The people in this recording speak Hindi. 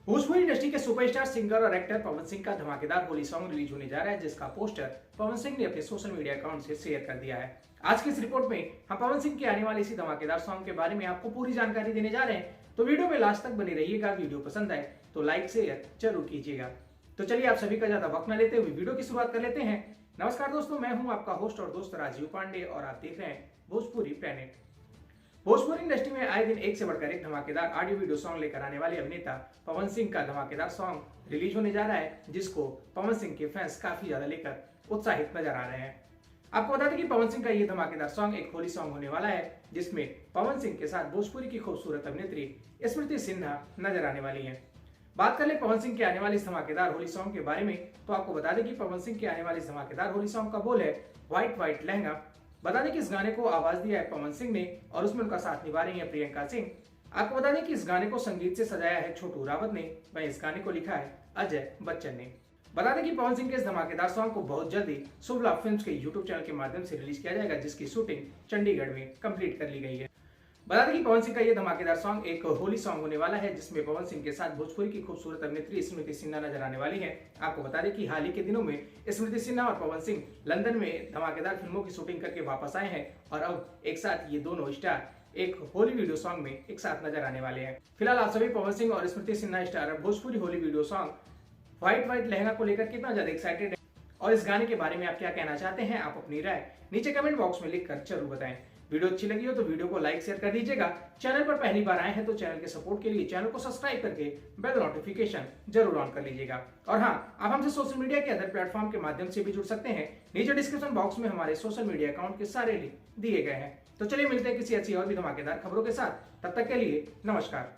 भोजपुरी इंडस्ट्री के सुपरस्टार सिंगर और एक्टर पवन सिंह का धमाकेदार होली सॉन्ग रिलीज होने जा रहा है, जिसका पोस्टर पवन सिंह ने अपने सोशल मीडिया अकाउंट से शेयर कर दिया है। आज की इस रिपोर्ट में हम पवन सिंह के आने वाले इसी धमाकेदार सॉन्ग के बारे में आपको पूरी जानकारी देने जा रहे हैं, तो वीडियो में लास्ट तक बने रहिएगा। वीडियो पसंद आए तो लाइक शेयर जरूर कीजिएगा। तो चलिए आप सभी का ज्यादा वक्त न लेते हुए वीडियो की शुरुआत कर लेते हैं। नमस्कार दोस्तों, मैं हूं आपका होस्ट और दोस्त राजीव पांडे और आप देख रहे हैं भोजपुरी प्लेनेट। भोजपुरी इंडस्ट्री में आए दिन एक से बढ़कर एक धमाकेदार ऑडियो वीडियो सॉन्ग लेकर आने वाले अभिनेता पवन सिंह का धमाकेदार सॉन्ग रिलीज होने जा रहा है, जिसको पवन सिंह के फैंस काफी ज्यादा लेकर उत्साहित नजर आ रहे हैं। आपको बता दें कि पवन सिंह का ये धमाकेदार सॉन्ग एक होली सॉन्ग होने वाला है, जिसमें पवन सिंह के साथ भोजपुरी की खूबसूरत अभिनेत्री स्मृति सिन्हा नजर आने वाली है। बात कर ले पवन सिंह के आने वाले इस धमाकेदार होली सॉन्ग के बारे में, तो आपको बता दें कि पवन सिंह के आने वाले इस धमाकेदार होली सॉन्ग का बोल है व्हाइट व्हाइट लहंगा। बता दें कि इस गाने को आवाज दिया है पवन सिंह ने और उसमें उनका साथ निभा रही है प्रियंका सिंह। आपको बता दें कि इस गाने को संगीत से सजाया है छोटू रावत ने, वहीं इस गाने को लिखा है अजय बच्चन ने। बता दें कि पवन सिंह के इस धमाकेदार सॉन्ग को बहुत जल्दी शुभ लाभ फिल्म्स के यूट्यूब चैनल के माध्यम से रिलीज किया जाएगा, जिसकी शूटिंग चंडीगढ़ में कंप्लीट कर ली गई है। बता दें कि पवन सिंह का यह धमाकेदार सॉन्ग एक होली सॉन्ग होने वाला है, जिसमें पवन सिंह के साथ भोजपुरी की खूबसूरत अभिनेत्री स्मृति सिन्हा नजर आने वाली है। आपको बता दें कि हाल ही के दिनों में स्मृति सिन्हा और पवन सिंह लंदन में धमाकेदार फिल्मों की शूटिंग करके वापस आए हैं और अब एक साथ ये दोनों स्टार एक होली वीडियो सॉन्ग में एक साथ नजर आने वाले हैं। फिलहाल आप सभी पवन सिंह और Smriti Sinha star Bhojpuri Holi video song white white lehenga को लेकर कितना ज्यादा एक्साइटेड है और इस गाने के बारे में आप क्या कहना चाहते हैं, आप अपनी राय नीचे कमेंट बॉक्स में लिखकर जरूर बताएं। वीडियो अच्छी लगी हो तो वीडियो को लाइक शेयर कर दीजिएगा। चैनल पर पहली बार आए हैं तो चैनल के सपोर्ट के लिए चैनल को सब्सक्राइब करके बेल नोटिफिकेशन जरूर ऑन कर लीजिएगा। और हाँ, आप हमसे सोशल मीडिया के अदर प्लेटफॉर्म के माध्यम से भी जुड़ सकते हैं। नीचे डिस्क्रिप्शन बॉक्स में हमारे सोशल मीडिया अकाउंट के सारे लिंक दिए गए हैं। तो चलिए मिलते हैं किसी अच्छी और भी धमाकेदार खबरों के साथ। तब तक के लिए नमस्कार।